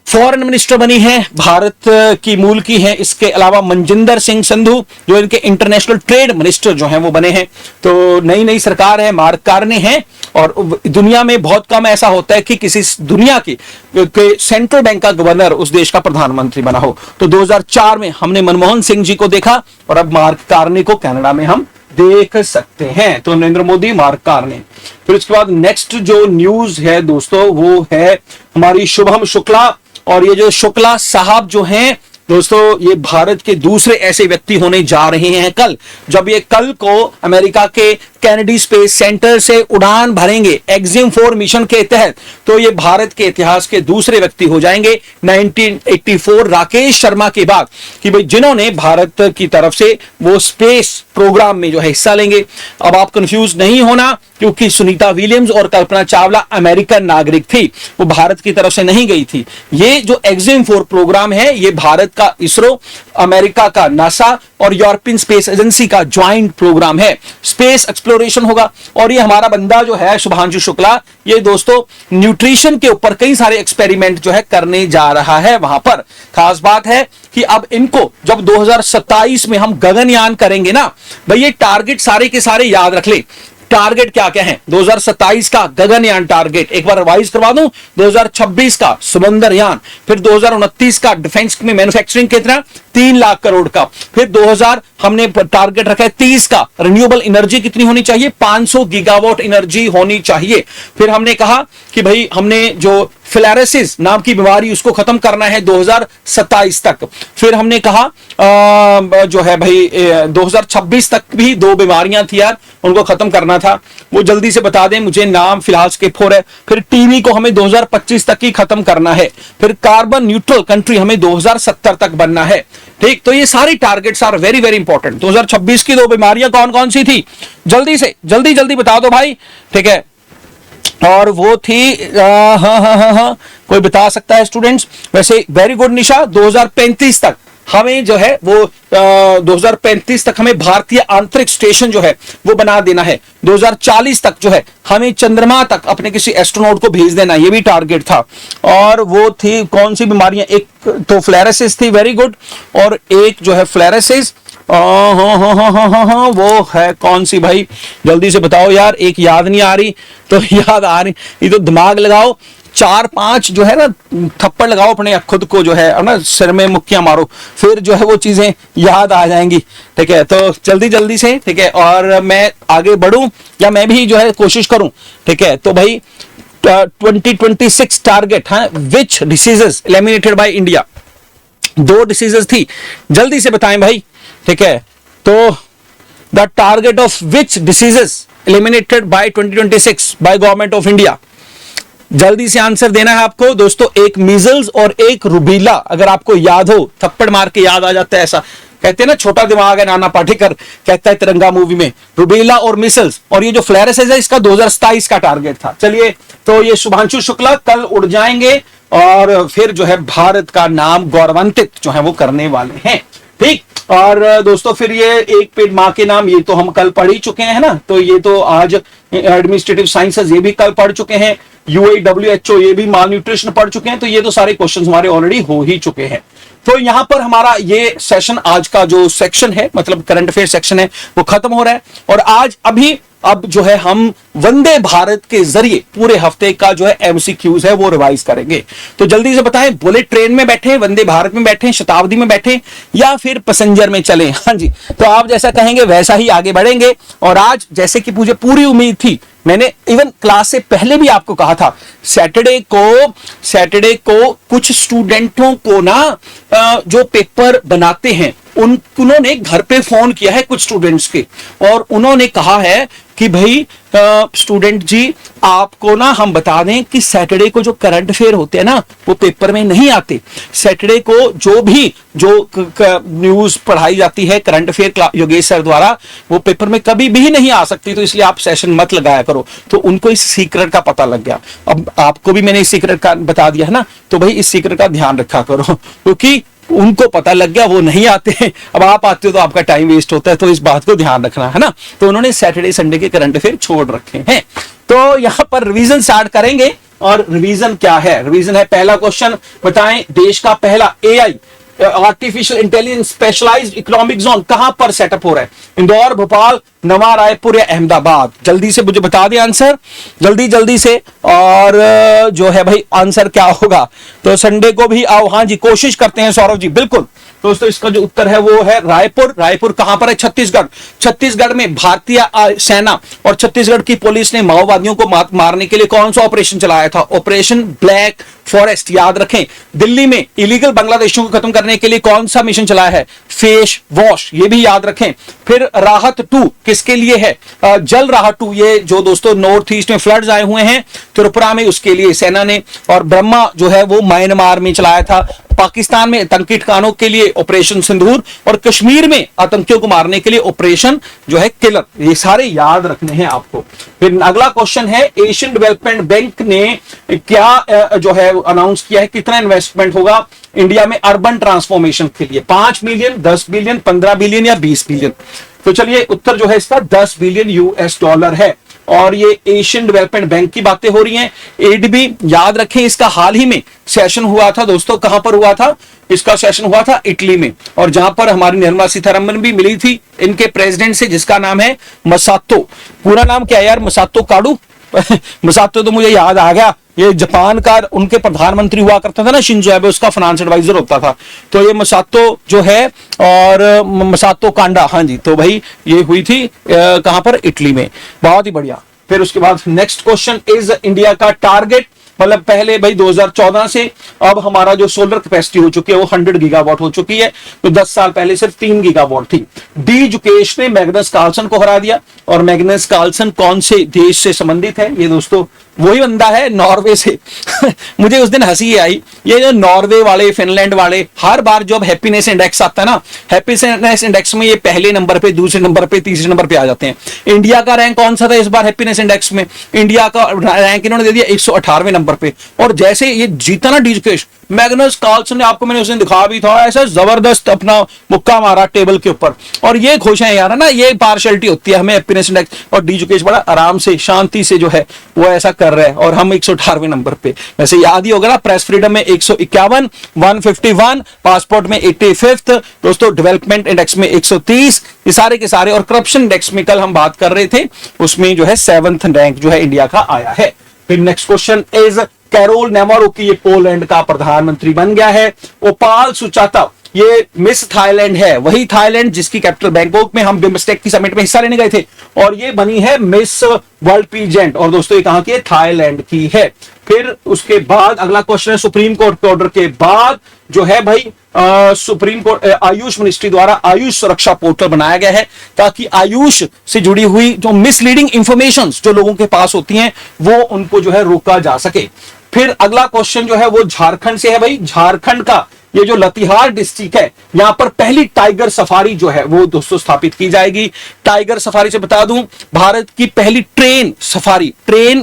Speaker 1: फॉरेन मिनिस्टर बनी है, भारत की मूल की है। इसके अलावा मनजिंदर सिंह संधू जो इनके इंटरनेशनल ट्रेड मिनिस्टर जो हैं वो बने हैं। तो नई नई सरकार है, मार्क कार्ने हैं। और दुनिया में बहुत कम ऐसा होता है कि किसी दुनिया के सेंट्रल बैंक का गवर्नर उस देश का प्रधानमंत्री बना हो। तो 2004 में हमने मनमोहन सिंह जी को देखा, और अब मार्क कार्ने को कनाडा में हम देख सकते हैं। तो नरेंद्र मोदी, मार्क कार्ने। फिर उसके बाद नेक्स्ट जो न्यूज है दोस्तों वो है हमारी शुभम शुक्ला। और ये जो शुक्ला साहब जो हैं दोस्तों, ये भारत के दूसरे ऐसे व्यक्ति होने जा रहे हैं कल, जब ये कल को अमेरिका के कैनेडी स्पेस सेंटर से उड़ान भरेंगे एक्सिम 4 मिशन के तहत। तो ये भारत के इतिहास के दूसरे व्यक्ति हो जाएंगे 1984 राकेश शर्मा के बाद, कि भाई जिन्होंने भारत की तरफ से वो स्पेस प्रोग्राम में जो है हिस्सा लेंगे। अब आप कंफ्यूज नहीं होना, क्योंकि सुनीता विलियम्स और कल्पना चावला अमेरिकन नागरिक थी, वो भारत की तरफ से नहीं गई थी। ये जो एक्सिम 4 प्रोग्राम है ये भारत का इसरो, अमेरिका का नासा और यूरोपियन स्पेस एजेंसी का ज्वाइंट प्रोग्राम है। स्पेस एक्सप्लोरेशन होगा। और ये हमारा बंदा जो है शुभांशु शुक्ला, ये दोस्तों न्यूट्रिशन के ऊपर कई सारे एक्सपेरिमेंट जो है करने जा रहा है वहां पर। खास बात है कि अब इनको जब 2027 में हम गगनयान करेंगे ना भाई, ये टारगेट सारे के सारे याद रख ले। टारगेट क्या क्या है? 2027 का गगनयान टारगेट एक बार रिवाइज करवा दूं, 2026 का समुद्रयान, फिर 2029 का डिफेंस में मैन्युफैक्चरिंग कितना 3 लाख करोड़ का, फिर 2000 हमने टारगेट रखा है 30 का रिन्यूएबल एनर्जी कितनी होनी चाहिए 500 गीगावाट एनर्जी होनी चाहिए। फिर हमने कहा कि भाई हमने जो फिलेरिसिस नाम की बीमारी उसको खत्म करना है 2027 तक। फिर हमने कहा जो है भाई 2026 तक भी 2 बीमारियां थी यार, उनको खत्म करना था, वो जल्दी से बता दें मुझे, नाम फिलहाल स्किप हो रहा है। फिर टीवी को हमें 2025 तक ही खत्म करना है। फिर कार्बन न्यूट्रल कंट्री हमें 2070 तक बनना है। ठीक, तो ये सारी targets are very very important. 2026 की 2 बीमारियां कौन कौन सी थी? जल्दी से जल्दी बता दो भाई, ठीक है। और वो थी हाँ, कोई बता सकता है स्टूडेंट्स? वैसे वेरी गुड निशा, 2035 तक हमें जो है वो 2035 तक हमें भारतीय अंतरिक्ष स्टेशन जो है वो बना देना है। 2040 तक जो है हमें चंद्रमा तक अपने किसी एस्ट्रोनॉट को भेज देना, ये भी टारगेट था। और वो थी कौन सी बीमारियां? एक तो फ्लेरेसिस थी, वेरी गुड, और एक जो है फ्लेरेसिस हाँ, वो है कौन सी भाई? जल्दी से बताओ यार, एक याद नहीं आ रही तो याद आ रही, ये तो दिमाग लगाओ, 4-5 जो है ना थप्पड़ लगाओ अपने खुद को जो है ना, सिर में मुक्कियां मारो, फिर जो है वो चीजें याद आ जाएंगी। ठीक है, तो जल्दी से, ठीक है, और मैं आगे बढ़ूं या मैं भी जो है कोशिश करूं? ठीक है, तो भाई 2026 टारगेट है, which diseases eliminated by India? 2 diseases थी, जल्दी से बताएं भाई। ठीक है, तो the target of which diseases eliminated by 2026 by government of India? जल्दी से आंसर देना है आपको दोस्तों। एक मीजल्स और एक रुबीला, अगर आपको याद हो, थप्पड़ मार के याद आ जाता है, ऐसा कहते हैं ना, छोटा दिमाग है नाना पाटेकर कहता है तिरंगा मूवी में, रुबीला और मिसल्स। और ये जो फ्लैरेसिस है इसका 2027 का टारगेट था। चलिए, तो ये शुभांशु शुक्ला कल उड़ जाएंगे और फिर जो है भारत का नाम गौरवान्वित जो है वो करने वाले हैं। ठीक, और दोस्तों फिर ये एक पेड़ माँ के नाम, ये तो हम कल पढ़ ही चुके हैं ना, तो ये तो आज एडमिनिस्ट्रेटिव साइंसेज ये भी कल पढ़ चुके हैं, WHO ये भी माल न्यूट्रिशन पढ़ चुके हैं, तो ये तो सारे क्वेश्चंस हमारे ऑलरेडी हो ही चुके हैं। तो यहां पर हमारा ये सेशन, आज का जो सेक्शन है, मतलब करंट अफेयर सेक्शन है, वो खत्म हो रहा है। और आज अब जो है हम वंदे भारत के जरिए पूरे हफ्ते का जो है MCQs है वो रिवाइज करेंगे। तो जल्दी से बताएं, बुलेट ट्रेन में बैठे, वंदे भारत में बैठे, शताब्दी में बैठे, या फिर पैसेंजर में चले? हाँ जी, तो आप जैसा कहेंगे वैसा ही आगे बढ़ेंगे। और आज जैसे कि मुझे पूरी उम्मीद थी, मैंने इवन क्लास से पहले भी आपको कहा था, सैटरडे को कुछ स्टूडेंटों को ना जो पेपर बनाते हैं उन्होंने घर पे फोन किया है कुछ स्टूडेंट्स के, और उन्होंने कहा है कि भाई स्टूडेंट जी, आपको ना हम बता दें कि सैटरडे को जो करंट अफेयर होते हैं ना वो पेपर में नहीं आते। सैटरडे को जो न्यूज पढ़ाई जाती है करंट अफेयर योगेश सर द्वारा, वो पेपर में कभी भी नहीं आ सकती, तो इसलिए आप सेशन मत लगाया करो। तो उनको इस सीक्रेट का पता लग गया। अब आपको भी मैंने इस सीक्रेट का बता दिया है ना, तो भाई इस सीक्रेट का ध्यान रखा करो, क्योंकि उनको पता लग गया, वो नहीं आते हैं। अब आप आते हो तो आपका टाइम वेस्ट होता है, तो इस बात को ध्यान रखना है ना। तो उन्होंने सैटरडे संडे के करंट अफेयर छोड़ रखे हैं। तो यहां पर रिवीजन स्टार्ट करेंगे। और रिवीजन क्या है? रिवीजन है, पहला क्वेश्चन बताएं, देश का पहला AI artificial intelligence specialised economic zone कहां पर सेटअप हो रहा है? इंदौर, भोपाल, नवा रायपुर या अहमदाबाद? जल्दी से मुझे बता दें आंसर, जल्दी से। और जो है भाई आंसर क्या होगा? तो संडे को भी आओ। हाँ जी, कोशिश करते हैं सौरभ जी, बिल्कुल। दोस्तों इसका जो उत्तर है वो है रायपुर। रायपुर कहां पर है? छत्तीसगढ़। छत्तीसगढ़ में भारतीय सेना और छत्तीसगढ़ की पुलिस ने माओवादियों को मारने के लिए कौन सा ऑपरेशन चलाया था? ऑपरेशन ब्लैक फॉरेस्ट, याद रखें। दिल्ली में इलीगल बांग्लादेशियों को खत्म करने के लिए कौन सा मिशन चलाया है? फेस वॉश, ये भी याद रखें। फिर राहत 2 किसके लिए है? जल राहत 2, ये जो दोस्तों नॉर्थ ईस्ट में फ्लड्स आए हुए हैं त्रिपुरा में, उसके लिए सेना ने। और ब्रह्मा जो है वो म्यांमार में चलाया था। पाकिस्तान में आतंकी ठिकानों के लिए ऑपरेशन सिंदूर, और कश्मीर में आतंकियों को मारने के लिए ऑपरेशन जो है किलर। ये सारे याद रखने हैं आपको। फिर अगला क्वेश्चन है, एशियन डेवलपमेंट बैंक ने क्या जो है अनाउंस किया है, कितना इन्वेस्टमेंट होगा इंडिया में अर्बन ट्रांसफॉर्मेशन के लिए? 5 बिलियन, 10 बिलियन, 15 बिलियन या 20 बिलियन? तो चलिए उत्तर जो है इसका 10 बिलियन US डॉलर है। और ये एशियन डेवलपमेंट बैंक की बातें हो रही हैं। ADB याद रखें, इसका हाल ही में सेशन हुआ था दोस्तों। कहां पर हुआ था? इसका सेशन हुआ था इटली में, और जहां पर हमारी निर्मला सीतारमन भी मिली थी इनके प्रेसिडेंट से, जिसका नाम है मसातो। पूरा नाम क्या है यार? मसातो काडू मसातो तो मुझे याद आ गया, ये जापान का उनके प्रधानमंत्री हुआ करता था ना, शिंजो एबे, उसका फाइनेंस एडवाइजर होता था। तो ये मसातो जो है, और मसातो कांडा, हाँ जी, तो भाई ये हुई थी कहां पर? इटली में। बहुत ही बढ़िया। फिर उसके बाद नेक्स्ट क्वेश्चन इज इंडिया का टारगेट, मतलब पहले भाई 2014 से अब हमारा जो सोलर कैपेसिटी हो चुकी है वो 100 गीगावाट हो चुकी है। तो 10 साल पहले सिर्फ 3 गीगावाट थी। डी जुकेश ने मैग्नस कार्लसन को हरा दिया। और मैग्नस कार्लसन कौन से देश से संबंधित है? ये दोस्तों वही बंदा है नॉर्वे से मुझे उस दिन हंसी आई, ये जो नॉर्वे वाले, फिनलैंड वाले, हर बार जब हैप्पीनेस इंडेक्स आता है ना, हैप्पीनेस इंडेक्स में ये पहले नंबर पे, दूसरे नंबर पे, तीसरे नंबर पे आ जाते हैं। इंडिया का रैंक कौन सा था इस बार हैप्पीनेस इंडेक्स में? इंडिया का रैंक इन्होंने दे दिया 118वें नंबर पे। और जैसे ये जीता ना डी जुकेश, मैग्नस कार्लसन ने, आपको मैंने उस दिन दिखा भी था, ऐसा जबरदस्त अपना मुक्का मारा टेबल के ऊपर। और ये खुश है यार ना, ये पार्शियलिटी होती है हमें हैप्पीनेस इंडेक्स। और डी जुकेश बड़ा आराम से, शांति से जो है वो ऐसा कर रहे हैं, और हम 118वें नंबर पे। वैसे याद ही होगा ना, प्रेस फ्रीडम में 151, 151, पासपोर्ट में 85th, दोस्तों डेवलपमेंट इंडेक्स में 130, ये सारे के सारे। और करप्शन इंडेक्स में कल हम बात कर रहे थे, उसमें जो है 7th रैंक जो है इंडिया का आया है। फिर नेक्स्ट क्वेश्चन इज, कैरोल नेवारोकी ये पोलैंड का प्रधानमंत्री बन गया है। ओपाल सुचाता ये मिस थाईलैंड है, वही थाईलैंड जिसकी कैपिटल बैंकॉक में हम बिम्स्टेक की समिट में हिस्सा लेने गए थे, और ये बनी है मिस वर्ल्ड पीजेंट, और दोस्तों ये कहां की है? थाईलैंड की है। फिर उसके बाद अगला क्वेश्चन है, सुप्रीम कोर्ट के ऑर्डर के बाद जो है भाई सुप्रीम कोर्ट आयुष मिनिस्ट्री द्वारा आयुष सुरक्षा पोर्टल बनाया गया है, ताकि आयुष से जुड़ी हुई जो मिसलीडिंग इंफॉर्मेशन जो लोगों के पास होती हैं वो उनको जो है रोका जा सके। फिर अगला क्वेश्चन जो है वो झारखंड से है भाई। झारखंड का ये जो लतीहार डिस्ट्रिक्ट है, यहां पर पहली टाइगर सफारी जो है वो दोस्तों स्थापित की जाएगी। टाइगर सफारी से बता दूं, भारत की पहली ट्रेन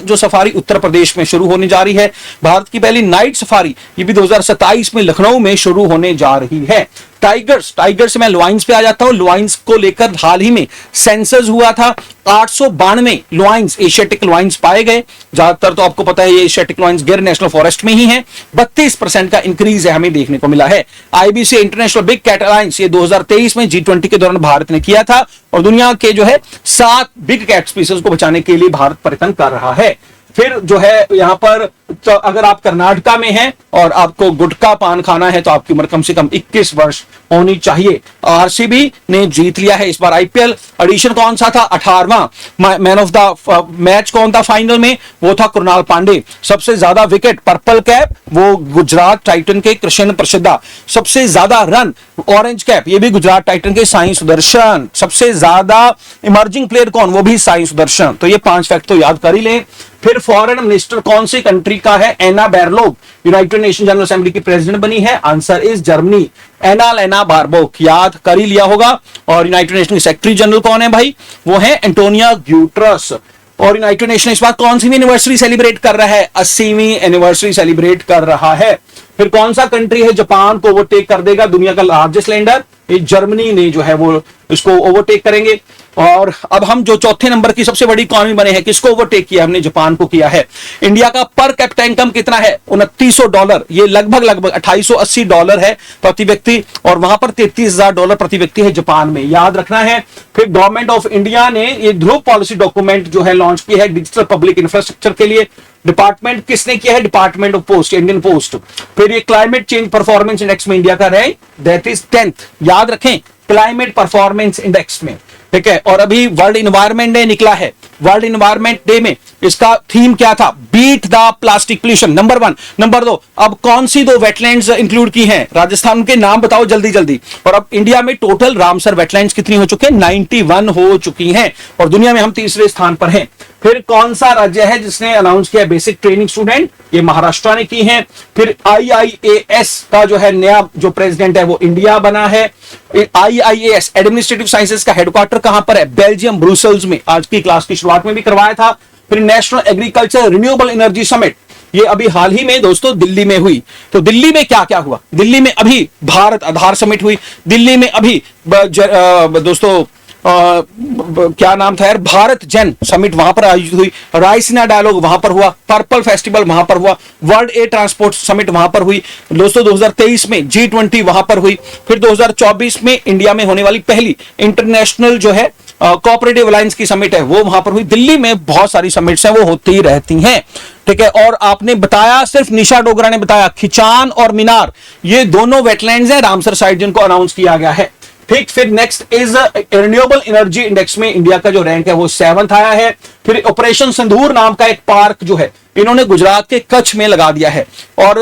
Speaker 1: जो सफारी उत्तर प्रदेश में शुरू होने जा रही है। भारत की पहली नाइट सफारी ये भी 2027 में लखनऊ में शुरू होने जा रही है। टाइगर से मैं लॉइंस पे आ जाता हूं। लॉइंस को लेकर हाल ही में सेंसस हुआ था, 892 लॉइंस, एशियाटिक लॉइंस पाए गए। ज्यादातर तो आपको पता है ये एशियाटिक लॉइंस गिर नेशनल फॉरेस्ट में ही है। 32% का इंक्रीज है हमें देखने को मिला है। IBC international big cat alliance ये 2023 में G20 के दौरान भारत ने किया था, और दुनिया के जो है 7 बिग कैट स्पीसीज को बचाने के लिए भारत प्रयत्न कर रहा है। फिर जो है यहां पर तो अगर आप कर्नाटका में हैं और आपको गुटखा पान खाना है तो आपकी उम्र कम से कम 21 वर्ष होनी चाहिए। आरसीबी ने जीत लिया है इस बार आईपीएल। एडिशन कौन सा था? 18वां। मैन ऑफ द मैच कौन था फाइनल में? वो था कृणाल पांडे। सबसे ज्यादा विकेट पर्पल कैप वो गुजरात टाइटन के कृष्ण प्रसिद्धा। सबसे ज्यादा रन ऑरेंज कैप ये भी गुजरात टाइटन के साई सुदर्शन। सबसे ज्यादा इमर्जिंग प्लेयर कौन? वो भी साई सुदर्शन। तो ये 5 फैक्ट तो याद कर ही लें। फिर फॉरेन मिनिस्टर कौन सी कंट्री का है? एना बैरलोग यूनाइटेड नेशन जनरल असेंबली की प्रेसिडेंट बनी है। Answer is Germany. एना लेना बारबोक याद कर ही लिया होगा। और यूनाइटेड नेशन के सेक्रेटरी जनरल कौन है भाई? वो है एंटोनियो ग्यूटरस। और यूनाइटेड नेशन इस बार कौन सी एनिवर्सरी सेलिब्रेट कर रहा है? 80वीं एनिवर्सरी सेलिब्रेट कर रहा है। फिर कौन सा कंट्री है जापान को ओवरटेक कर देगा दुनिया का लार्जेस्ट लैंडर? ये जर्मनी ने जो है वो इसको ओवरटेक करेंगे। और अब हम जो चौथे नंबर की सबसे बड़ी इकॉनमी बने हैं, किसको ओवरटेक किया? हमने जापान को किया है। इंडिया का पर कैपिटा इनकम कितना है? $2900। ये लगभग $2880 है प्रति व्यक्ति, और वहां पर $33,000 प्रति व्यक्ति है जापान में, याद रखना है। फिर गवर्नमेंट ऑफ इंडिया ने ये ध्रुव पॉलिसी डॉक्यूमेंट जो है लॉन्च किया है डिजिटल पब्लिक इंफ्रास्ट्रक्चर के लिए। डिपार्टमेंट किसने किया है? Department of post, Indian post. फिर ये क्लाइमेट चेंज परफॉर्मेंस इंडेक्स में इंडिया का रैंक दैट इज 10th, याद रखें, क्लाइमेट परफॉर्मेंस इंडेक्स में, ठीक है। और अभी वर्ल्ड इन्वायरमेंट डे निकला है। वर्ल्ड इन्वायरमेंट डे में इसका थीम क्या था? Beat the plastic pollution, number 1। Number 2, अब कौन सी 2 वेटलैंड्स इंक्लूड की हैं? राजस्थान के नाम बताओ जल्दी जल्दी। और अब इंडिया में टोटल रामसर वेटलैंड्स कितनी हो चुके हैं? 91 हो चुकी हैं, और दुनिया में हम तीसरे स्थान पर हैं। फिर कौन सा राज्य है जिसने अनाउंस किया बेसिक ट्रेनिंग स्टूडेंट? ये महाराष्ट्र ने की है। फिर IIAS का जो है नया जो प्रेसिडेंट है वो इंडिया बना है। IIAS एडमिनिस्ट्रेटिव साइंसेज का हेडक्वार्टर कहां पर है? बेल्जियम ब्रुसेल्स में। आज की क्लास की शुरुआत में भी करवाया था। फिर national agriculture renewable energy summit ये अभी हाल ही में दोस्तों दिल्ली में हुई। तो दिल्ली में क्या क्या हुआ? दिल्ली में अभी भारत आधार समिट हुई। दिल्ली में अभी दोस्तों क्या नाम था यार, भारत जन समिट वहां पर आयोजित हुई। रायसीना डायलॉग वहां पर हुआ। पर्पल फेस्टिवल वहां पर हुआ। वर्ल्ड एयर ट्रांसपोर्ट समिट वहां पर हुई। दोस्तों 2023 में G20 वहां पर हुई। फिर 2024 में इंडिया में होने वाली पहली इंटरनेशनल जो है कोऑपरेटिव अलायंस की समिट है वो वहां पर हुई। दिल्ली में बहुत सारी समिट्स हैं वो होती ही रहती हैं, ठीक है। और आपने बताया, सिर्फ निशा डोगरा ने बताया, खिचान और मीनार ये दोनों वेटलैंड्स हैं रामसर साइड जिनको अनाउंस किया गया है, ठीक। फिर next is renewable energy index में इंडिया का जो रैंक है वो 7th आया है। फिर ऑपरेशन सिंदूर नाम का एक पार्क जो है इन्होंने गुजरात के कच्छ में लगा दिया है, और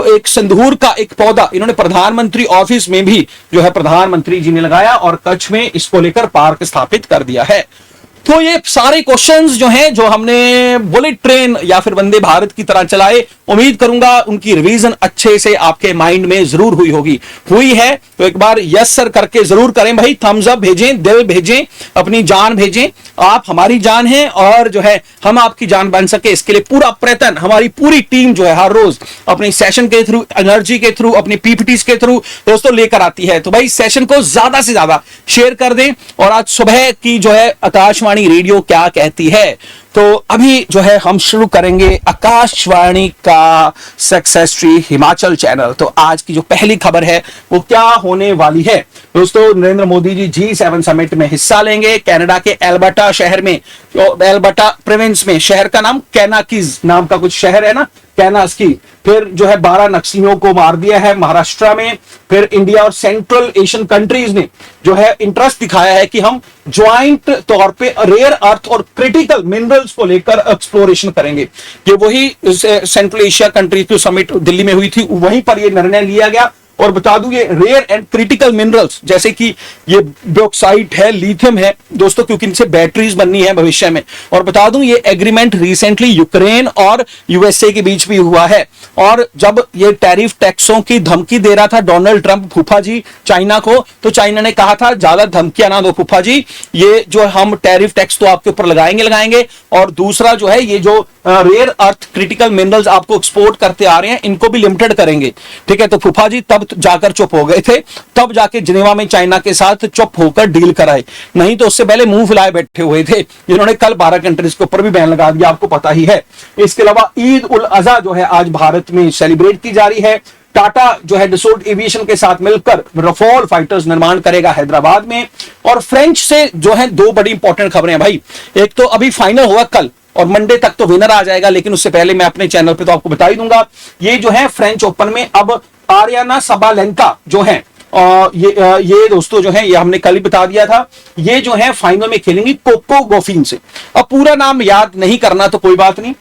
Speaker 1: एक सिंदूर का एक पौधा इन्होंने प्रधानमंत्री ऑफिस में भी जो है प्रधानमंत्री जी ने लगाया, और कच्छ में इसको लेकर पार्क स्थापित कर दिया है। तो ये सारे क्वेश्चंस जो हैं जो हमने बुलेट ट्रेन या फिर वंदे भारत की तरह चलाए, उम्मीद करूंगा उनकी रिवीजन अच्छे से आपके माइंड में जरूर हुई है तो एक बार यस सर करके जरूर करें भाई। थम्स अप भेजें, दिल भेजें, अपनी जान भेजें। आप हमारी जान हैं और जो है हम आपकी जान बन सके इसके लिए पूरा प्रयत्न हमारी पूरी टीम जो है हर रोज अपनी सेशन के थ्रू, एनर्जी के थ्रू, अपनी पीपीटीज के थ्रू दोस्तों लेकर आती है। तो भाई सेशन को ज्यादा से ज्यादा शेयर कर दें। और आज सुबह की जो है आकाशवाणी रेडियो क्या कहती है, तो अभी जो है हम शुरू करेंगे आकाशवाणी का सक्सेस ट्री हिमाचल चैनल। तो आज की जो पहली खबर है वो क्या होने वाली है दोस्तों? नरेंद्र मोदी जी G7 समिट में हिस्सा लेंगे कनाडा के एल्बर्टा शहर में। एल्बर्टा प्रोविंस में, शहर का नाम कैनाकीज नाम का कुछ शहर है ना, कैनास की, फिर जो है 12 नक्सलियों को मार दिया है महाराष्ट्र में। फिर इंडिया और सेंट्रल एशियन कंट्रीज ने जो है इंटरेस्ट दिखाया है कि हम ज्वाइंट तौर पे रेयर अर्थ और क्रिटिकल मिनरल्स को लेकर एक्सप्लोरेशन करेंगे। ये वही सेंट्रल एशिया कंट्रीज की समिट दिल्ली में हुई थी, वहीं पर ये निर्णय लिया गया। और बता दूं ये रेयर एंड क्रिटिकल मिनरल्स जैसे कि ये बॉक्साइट है, लिथियम है दोस्तों, क्योंकि इनसे बैटरीज बननी है भविष्य में। और बता दूं ये एग्रीमेंट रिसेंटली यूक्रेन और यूएसए के बीच भी हुआ है। और जब ये टैरिफ टैक्सों की धमकी दे रहा था डोनाल्ड ट्रंप फूफा जी चाइना को, तो चाइना ने कहा था ज्यादा धमकियां ना दो फूफा जी, ये जो हम टैरिफ टैक्स तो आपके ऊपर लगाएंगे। और दूसरा जो है ये जो रेयर अर्थ क्रिटिकल मिनरल्स आपको एक्सपोर्ट करते आ रहे हैं इनको भी लिमिटेड करेंगे, ठीक है। तो फूफा जी तब जाकर चुप हो गए थे, तब जाके जिनेवा में चाइना के साथ चुप होकर डील कराए, नहीं तो उससे पहले मुंह फुलाए बैठे हुए थे। इन्होंने कल 12 कंट्रीज के ऊपर भी बैन लगा दिया, आपको पता ही है। इसके अलावा ईद उल अजहा जो है आज भारत में सेलिब्रेट की जा रही है। टाटा जो है डसोल्ट एविएशन के साथ मिलकर रफाल फाइटर्स निर्माण करेगा हैदराबाद में। और फ्रेंच से जो है 2 बड़ी इंपॉर्टेंट खबरें हैं भाई। एक तो अभी फाइनल होगा कल और मंडे तक तो विनर आ जाएगा, लेकिन उससे पहले मैं अपने चैनल पे तो आपको बता ही दूंगा। ये जो है फ्रेंच ओपन में अब आरियाना सबालेंका जो है ये दोस्तों जो है ये हमने कल ही बता दिया था, ये जो है फाइनल में खेलेंगी कोको गोफिन से। अब पूरा नाम याद नहीं करना तो कोई बात नहीं,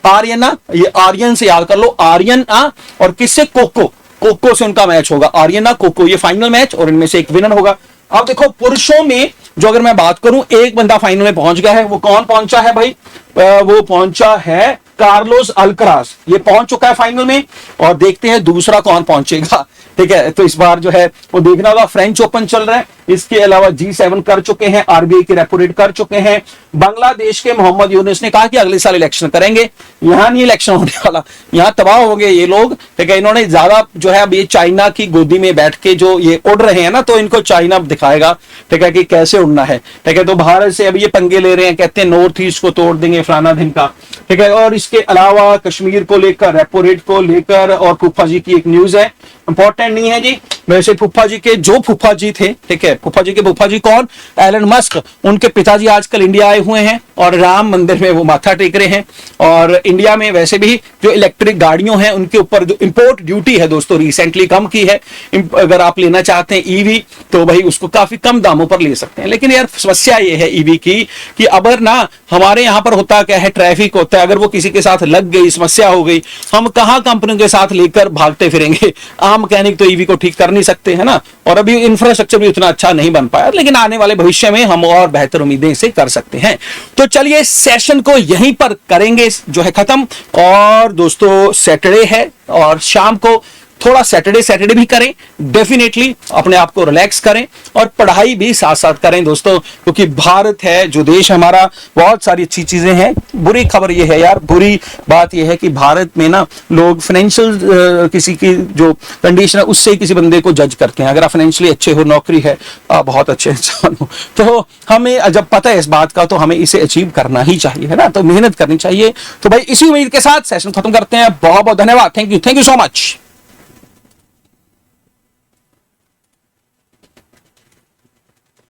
Speaker 1: आर्यना, ये आर्यन से याद कर लो, आर्यन और किससे, कोको से उनका मैच होगा, आर्यना कोको, ये फाइनल मैच और इनमें से एक विनर होगा। अब देखो पुरुषों में जो अगर मैं बात करूं, एक बंदा फाइनल में पहुंच गया है। वो कौन पहुंचा है भाई? वो पहुंचा है कार्लोस अल्कराज, ये पहुंच चुका है फाइनल में। और देखते हैं दूसरा कौन पहुंचेगा, ठीक है। तो इस बार जो है वो देखना होगा। फ्रेंच ओपन चल रहा है, इसके अलावा G7 कर चुके हैं, आरबीआई की रेपो रेट कर चुके हैं। बांग्लादेश के मोहम्मद यूनुस ने कहा कि अगले साल इलेक्शन करेंगे। यहां नहीं इलेक्शन होने वाला, यहां तबाह हो गए ये लोग, ठीक है। इन्होंने ज्यादा जो है अब ये चाइना की गोदी में बैठ के जो ये उड़ रहे हैं ना, तो इनको चाइना दिखाएगा, ठीक है, कि कैसे उड़ना है, ठीक है। तो भारत से अब ये पंगे ले रहे हैं, कहते हैं नॉर्थ ईस्ट को तोड़ देंगे फलाना दिन का, ठीक है। और इसके अलावा कश्मीर को लेकर, रेपो रेट को लेकर और फूफा जी की एक न्यूज है, इंपॉर्टेंट नहीं है जी। वैसे फूफा जी के जो फूफा जी थे, ठीक है, फूफा जी के फूफा जी कौन, एलन मस्क, उनके पिताजी आजकल इंडिया आए हुए हैं और राम मंदिर में वो माथा टेक रहे हैं। और इंडिया में वैसे भी जो इलेक्ट्रिक गाड़ियों हैं उनके ऊपर जो इंपोर्ट ड्यूटी है दोस्तों रिसेंटली कम की है। अगर आप लेना चाहते हैं ईवी तो भाई उसको काफी कम दामों पर ले सकते हैं। लेकिन यार समस्या ये है ईवी की कि अगर ना हमारे यहाँ पर होता क्या है, ट्रैफिक होता है, अगर वो किसी के साथ लग गई, समस्या हो गई, हम कहाँ कंपनियों के साथ लेकर भागते फिरेंगे। आम मैकेनिक तो ईवी को ठीक कर नहीं सकते, है ना। और अभी इंफ्रास्ट्रक्चर भी उतना अच्छा नहीं बन पाया, लेकिन आने वाले भविष्य में हम और बेहतर उम्मीदें इसे कर सकते हैं। तो चलिए सेशन को यहीं पर करेंगे जो है खत्म। और दोस्तों सैटरडे है और शाम को थोड़ा सैटरडे भी करें, डेफिनेटली अपने आप को रिलैक्स करें और पढ़ाई भी साथ साथ करें दोस्तों, क्योंकि भारत है जो देश हमारा, बहुत सारी अच्छी चीजें हैं। बुरी खबर ये है यार, बुरी बात ये है कि भारत में ना लोग फाइनेंशियल किसी की जो कंडीशन है उससे किसी बंदे को जज करते हैं। अगर आप फाइनेंशियली अच्छे हो, नौकरी है, आप बहुत अच्छे इंसान हो, तो हमें जब पता है इस बात का तो हमें इसे अचीव करना ही चाहिए, है ना। तो मेहनत करनी चाहिए। तो भाई इसी उम्मीद के साथ सेशन खत्म करते हैं। बहुत बहुत धन्यवाद, थैंक यू सो मच।